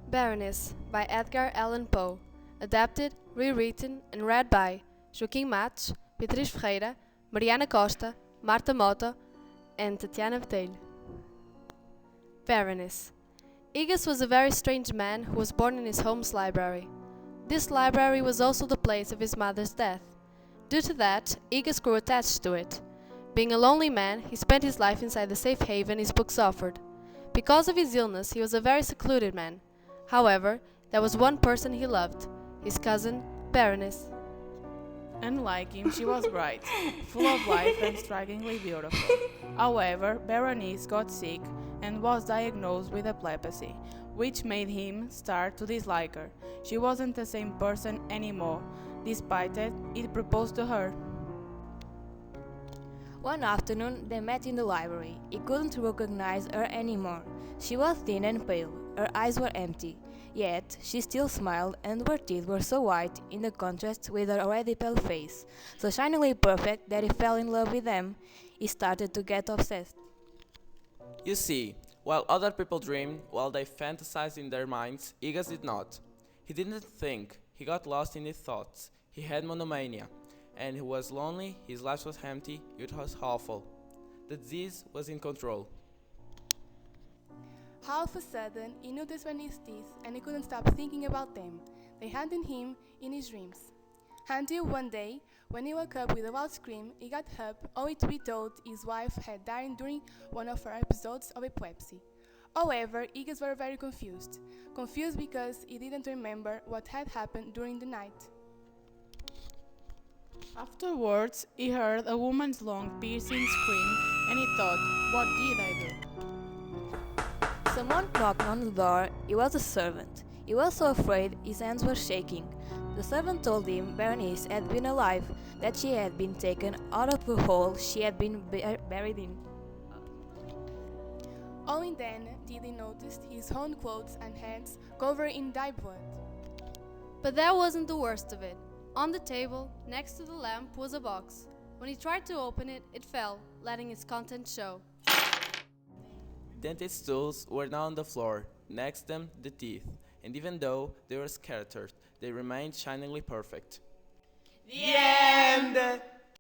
Berenice by Edgar Allan Poe. Adapted, rewritten, and read by Joaquim Matos, Beatriz Ferreira, Mariana Costa, Marta Mota, and Tatiana Botelho. Berenice. Egas was a very strange man who was born in his home's library. This library was also the place of his mother's death. Due to that, Egas grew attached to it. Being a lonely man, he spent his life inside the safe haven his books offered. Because of his illness, he was a very secluded man. However, there was one person he loved, his cousin, Berenice. Unlike him, she was bright, full of life and strikingly beautiful. However, Berenice got sick and was diagnosed with epilepsy, which made him start to dislike her. She wasn't the same person anymore. Despite it, he proposed to her. One afternoon, they met in the library. He couldn't recognize her anymore. She was thin and pale. Her eyes were empty. Yet, she still smiled, and her teeth were so white in the contrast with her already pale face, so shiningly perfect that he fell in love with them. He started to get obsessed. You see, while other people dreamed, while they fantasized in their minds, Egas did not. He didn't think, he got lost in his thoughts. He had monomania, and he was lonely, his life was empty, it was awful. The disease was in control. All of a sudden, he noticed Berenice's teeth and he couldn't stop thinking about them. They haunted him in his dreams. Until one day, when he woke up with a loud scream, he got up only to be told his wife had died during one of her episodes of epilepsy. However, Egas were very confused. Confused because he didn't remember what had happened during the night. Afterwards, he heard a woman's long, piercing scream, and he thought, what did I do? Someone knocked on the door. It was a servant. He was so afraid his hands were shaking. The servant told him Berenice had been alive, that she had been taken out of the hole she had been buried in. Only then did he notice his own clothes and hands covered in dyed blood. But that wasn't the worst of it. On the table, next to the lamp, was a box. When he tried to open it, it fell, letting its contents show. Dentist tools were now on the floor, next them the teeth, and even though they were scattered, they remained shiningly perfect. The end!